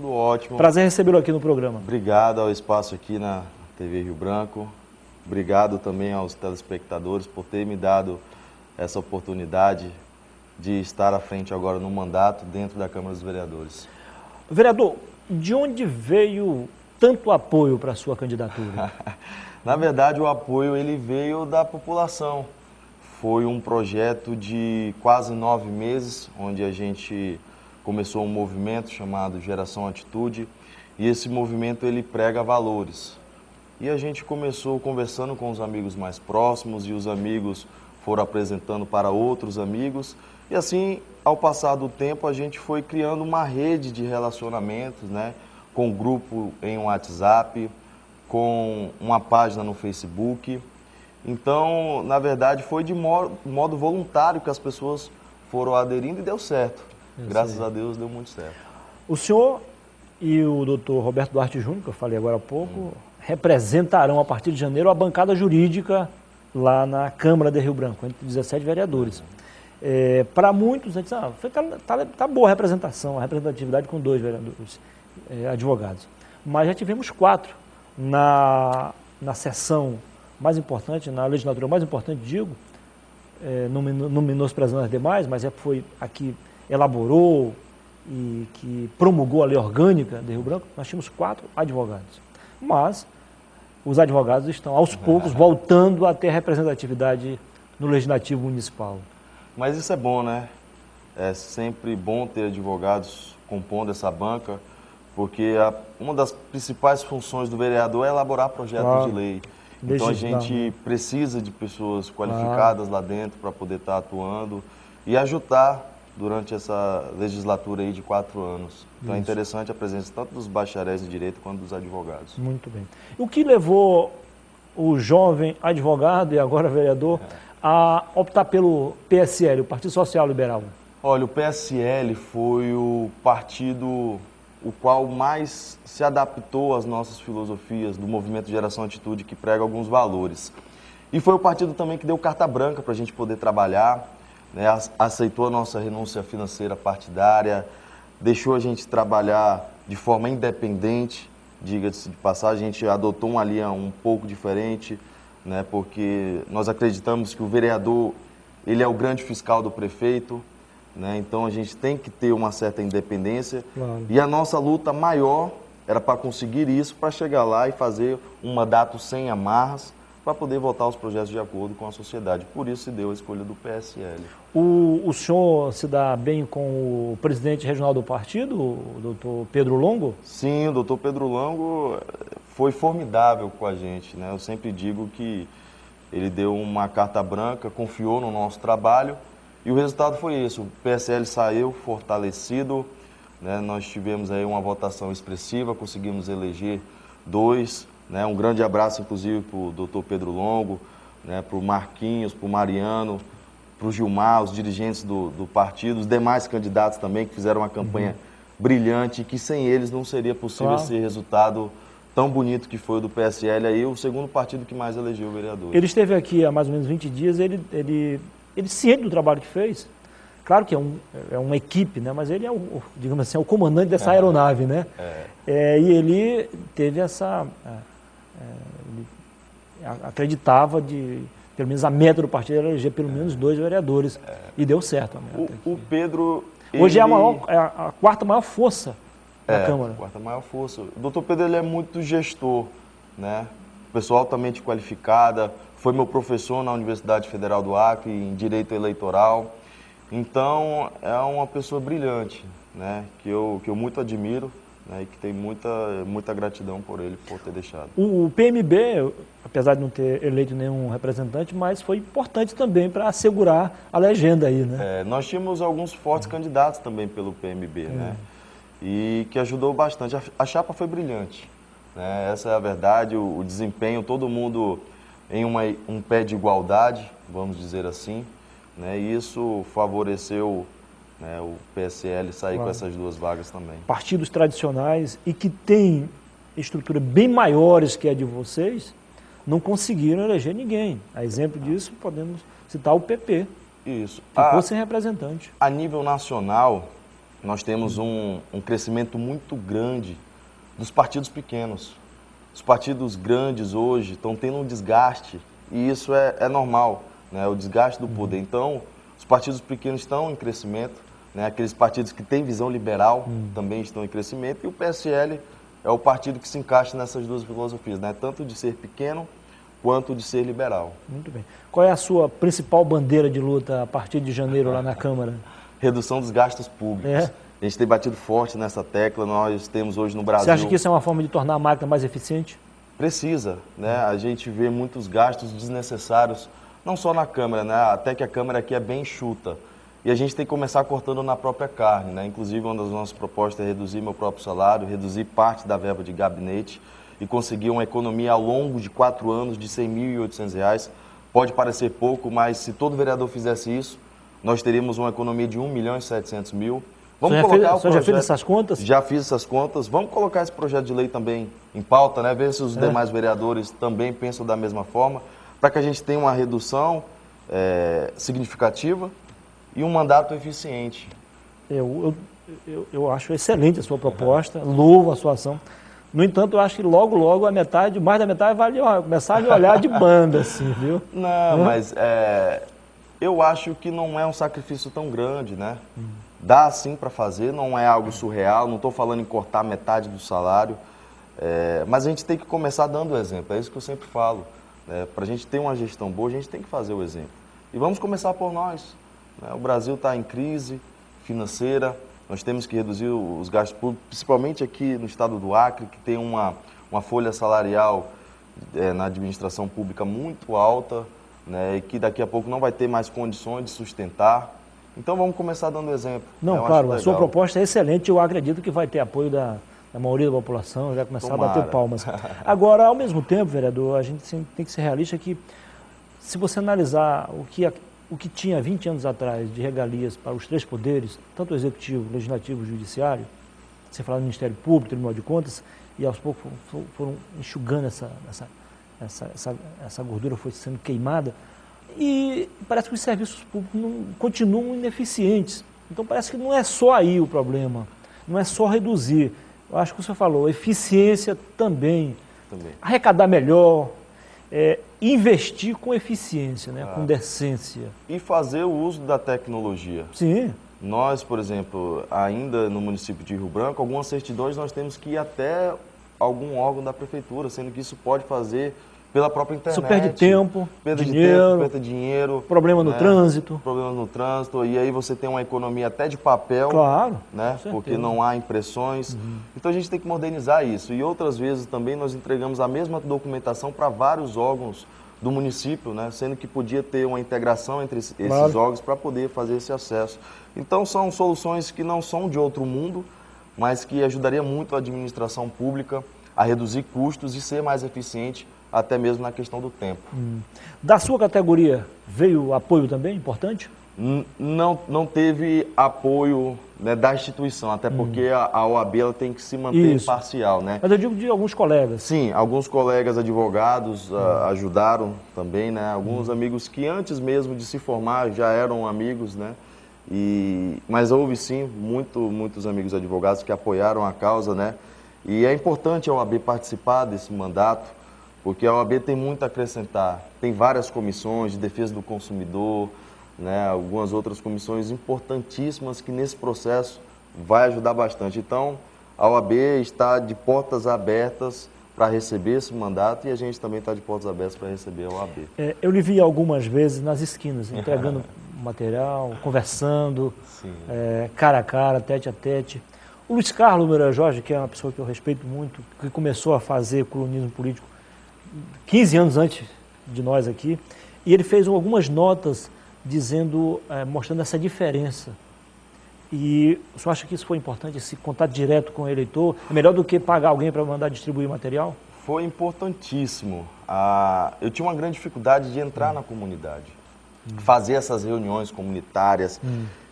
Tudo ótimo. Prazer recebê-lo aqui no programa. Obrigado ao espaço aqui na TV Rio Branco. Obrigado também aos telespectadores por ter me dado essa oportunidade de estar à frente agora no mandato dentro da Câmara dos Vereadores. Vereador, de onde veio tanto apoio para a sua candidatura? Na verdade, o apoio ele veio da população. Foi um projeto de quase 9 meses, onde a gente começou um movimento chamado Geração Atitude, e esse movimento ele prega valores. E a gente começou conversando com os amigos mais próximos, e os amigos foram apresentando para outros amigos, e assim, ao passar do tempo, a gente foi criando uma rede de relacionamentos, né, com grupo em WhatsApp, com uma página no Facebook. Então, na verdade, foi de modo voluntário que as pessoas foram aderindo e deu certo. Graças a Deus deu muito certo. O senhor e o doutor Roberto Duarte Júnior, que eu falei agora há pouco, representarão a partir de janeiro a bancada jurídica lá na Câmara de Rio Branco, entre 17 vereadores. Para muitos, a gente diz, tá boa a representatividade com 2 vereadores, advogados. Mas já tivemos 4 na sessão mais importante, na legislatura mais importante, digo, não menosprezando as demais, mas foi a que elaborou e que promulgou a lei orgânica de Rio Branco. Nós tínhamos 4 advogados. Mas os advogados estão, aos poucos, voltando a ter representatividade no Legislativo Municipal. Mas isso é bom, né? É sempre bom ter advogados compondo essa banca, porque uma das principais funções do vereador é elaborar projetos de lei. Então a gente precisa de pessoas qualificadas lá dentro para poder estar atuando e ajudar durante essa legislatura aí de 4 anos. Então é interessante a presença tanto dos bacharéis em direito quanto dos advogados. Muito bem. O que levou o jovem advogado e agora vereador a optar pelo PSL, o Partido Social Liberal? Olha, o PSL foi o partido o qual mais se adaptou às nossas filosofias do movimento Geração Atitude, que prega alguns valores. E foi o partido também que deu carta branca para a gente poder trabalhar, né? Aceitou a nossa renúncia financeira partidária, deixou a gente trabalhar de forma independente, diga-se de passagem. A gente adotou uma linha um pouco diferente, né? Porque nós acreditamos que o vereador ele é o grande fiscal do prefeito, né? Então a gente tem que ter uma certa independência. Claro. E a nossa luta maior era para conseguir isso, para chegar lá e fazer um mandato sem amarras, para poder votar os projetos de acordo com a sociedade. Por isso se deu a escolha do PSL. O senhor se dá bem com o presidente regional do partido, o doutor Pedro Longo? Sim, o doutor Pedro Longo foi formidável com a gente, né? Eu sempre digo que ele deu uma carta branca, confiou no nosso trabalho, e o resultado foi esse. O PSL saiu fortalecido, né? Nós tivemos aí uma votação expressiva, conseguimos eleger 2, né? Um grande abraço, inclusive, para o doutor Pedro Longo, né? Para o Marquinhos, para o Mariano, para o Gilmar, os dirigentes do partido, os demais candidatos também, que fizeram uma campanha brilhante, e que sem eles não seria possível esse resultado tão bonito que foi o do PSL, aí o segundo partido que mais elegeu o vereador. Ele esteve aqui há mais ou menos 20 dias, ele ciente do trabalho que fez. Claro que é uma equipe, né? Mas ele é digamos assim, o comandante dessa aeronave, né? E ele teve essa... ele acreditava pelo menos a meta do partido era eleger pelo menos 2 vereadores. E deu certo a meta. O Pedro... Hoje é a 4ª maior força da Câmara. A 4ª maior força. O doutor Pedro ele é muito gestor, né? Pessoa altamente qualificada, foi meu professor na Universidade Federal do Acre, em Direito Eleitoral. Então, é uma pessoa brilhante, né? Que eu muito admiro, né? E que tem muita gratidão por ele, por ter deixado. O PMB, apesar de não ter eleito nenhum representante, mas foi importante também para assegurar a legenda aí, né? Nós tínhamos alguns fortes candidatos também pelo PMB, né? E que ajudou bastante. A chapa foi brilhante, né? Essa é a verdade, o desempenho, todo mundo em um pé de igualdade, vamos dizer assim, né? E isso favoreceu, né, o PSL sair com essas 2 vagas também. Partidos tradicionais e que têm estrutura bem maiores que a de vocês, não conseguiram eleger ninguém. A exemplo disso, podemos citar o PP. Isso. Ficou sem representante. A nível nacional, nós temos um crescimento muito grande dos partidos pequenos. Os partidos grandes hoje estão tendo um desgaste, e isso é normal, né? O desgaste do poder. Então, os partidos pequenos estão em crescimento, né? Aqueles partidos que têm visão liberal também estão em crescimento, e o PSL é o partido que se encaixa nessas duas filosofias, né? Tanto de ser pequeno quanto de ser liberal. Muito bem. Qual é a sua principal bandeira de luta a partir de janeiro lá na Câmara? Redução dos gastos públicos. É. A gente tem batido forte nessa tecla, nós temos hoje no Brasil... Você acha que isso é uma forma de tornar a máquina mais eficiente? Precisa, né? A gente vê muitos gastos desnecessários, não só na Câmara, né? Até que a Câmara aqui é bem enxuta. E a gente tem que começar cortando na própria carne, né? Inclusive, uma das nossas propostas é reduzir meu próprio salário, reduzir parte da verba de gabinete e conseguir uma economia ao longo de 4 anos de R$ 100.800. Pode parecer pouco, mas se todo vereador fizesse isso, nós teríamos uma economia de R$ 1.700.000. Vamos colocar o projeto. Já fez essas contas? Já fiz essas contas. Vamos colocar esse projeto de lei também em pauta, né? Ver se os demais vereadores também pensam da mesma forma, para que a gente tenha uma redução significativa e um mandato eficiente. Eu acho excelente a sua proposta, louvo a sua ação. No entanto, eu acho que logo a metade, mais da metade, vai começar a olhar de banda, assim, viu? Não, mas eu acho que não é um sacrifício tão grande, né? Dá sim para fazer, não é algo surreal, não estou falando em cortar metade do salário, mas a gente tem que começar dando o exemplo, é isso que eu sempre falo. Para a gente ter uma gestão boa, a gente tem que fazer o exemplo. E vamos começar por nós. Né? O Brasil está em crise financeira, nós temos que reduzir os gastos públicos, principalmente aqui no estado do Acre, que tem uma folha salarial na administração pública muito alta, né? E que daqui a pouco não vai ter mais condições de sustentar. Então vamos começar dando exemplo. Não, claro, a sua proposta é excelente, eu acredito que vai ter apoio da maioria da população, vai começar a bater palmas. Agora, ao mesmo tempo, vereador, a gente tem que ser realista que, se você analisar o que tinha 20 anos atrás de regalias para os 3 poderes, tanto o Executivo, o Legislativo e o Judiciário, você fala do Ministério Público, Tribunal de Contas, e aos poucos foram enxugando essa gordura, foi sendo queimada, e parece que os serviços públicos continuam ineficientes. Então parece que não é só aí o problema, não é só reduzir. Eu acho que o senhor falou, eficiência também. Arrecadar melhor, investir com eficiência, né, com decência. E fazer o uso da tecnologia. Sim. Nós, por exemplo, ainda no município de Rio Branco, algumas certidões nós temos que ir até algum órgão da prefeitura, sendo que isso pode fazer pela própria internet. Isso perde tempo, dinheiro, perde dinheiro. Problema no trânsito. Problemas no trânsito, e aí você tem uma economia até de papel. Claro, né? Porque não há impressões. Então a gente tem que modernizar isso. E outras vezes também nós entregamos a mesma documentação para vários órgãos do município, né? Sendo que podia ter uma integração entre esses órgãos para poder fazer esse acesso. Então são soluções que não são de outro mundo, mas que ajudaria muito a administração pública a reduzir custos e ser mais eficiente, até mesmo na questão do tempo. Da sua categoria, veio apoio também, importante? Não teve apoio, né, da instituição, até porque a OAB ela tem que se manter imparcial, né? Mas eu digo de alguns colegas. Sim, alguns colegas advogados ajudaram também, né? Alguns amigos que antes mesmo de se formar já eram amigos, né? Mas houve sim muitos amigos advogados que apoiaram a causa, né? E é importante a OAB participar desse mandato, porque a OAB tem muito a acrescentar. Tem várias comissões de defesa do consumidor, né, algumas outras comissões importantíssimas que nesse processo vai ajudar bastante. Então, a OAB está de portas abertas para receber esse mandato e a gente também está de portas abertas para receber a OAB. Eu lhe vi algumas vezes nas esquinas, entregando material, conversando, cara a cara, tete a tete. O Luiz Carlos Moreira Jorge, que é uma pessoa que eu respeito muito, que começou a fazer colunismo político 15 anos antes de nós aqui, e ele fez algumas notas dizendo, mostrando essa diferença. E o senhor acha que isso foi importante, esse contato direto com o eleitor? É melhor do que pagar alguém para mandar distribuir material? Foi importantíssimo. Eu tinha uma grande dificuldade de entrar na comunidade, fazer essas reuniões comunitárias.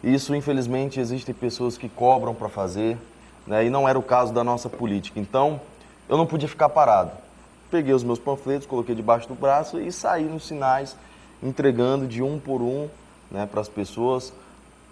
Isso, infelizmente, existem pessoas que cobram para fazer, né, e não era o caso da nossa política. Então, eu não podia ficar parado. Peguei os meus panfletos, coloquei debaixo do braço e saí nos sinais, entregando de um por um, né, para as pessoas.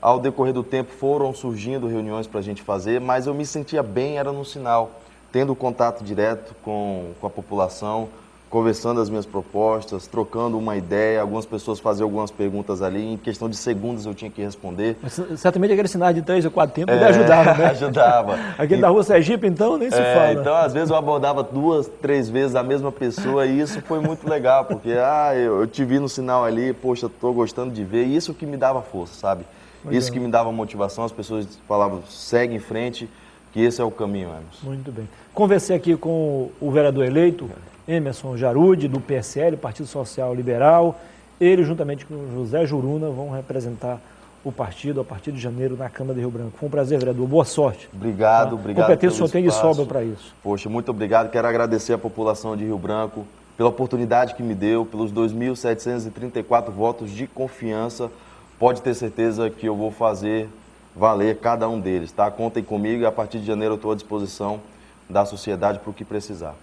Ao decorrer do tempo foram surgindo reuniões para a gente fazer, mas eu me sentia bem, era no Sinal, tendo contato direto com a população, conversando as minhas propostas, trocando uma ideia, algumas pessoas faziam algumas perguntas ali, em questão de segundos eu tinha que responder. Mas, certamente aquele sinal de 3 ou 4 tempos ele ajudava, né? Ajudava. Aquele da Rua Sergipe, então, nem se fala. Então, às vezes eu abordava 2, 3 vezes a mesma pessoa e isso foi muito legal, porque eu te vi no sinal ali, poxa, estou gostando de ver, e isso que me dava força, sabe? Legal. Isso que me dava motivação, as pessoas falavam, segue em frente, que esse é o caminho, Emerson. Muito bem. Conversei aqui com o vereador eleito, Emerson Jarude, do PSL, Partido Social Liberal. Ele, juntamente com o José Juruna, vão representar o partido a partir de janeiro na Câmara de Rio Branco. Foi um prazer, vereador. Boa sorte. Obrigado, obrigado. Competência o senhor tem de sobra para isso. Poxa, muito obrigado. Quero agradecer a população de Rio Branco pela oportunidade que me deu, pelos 2.734 votos de confiança. Pode ter certeza que eu vou fazer valer cada um deles, tá? Contem comigo e a partir de janeiro eu estou à disposição da sociedade para o que precisar.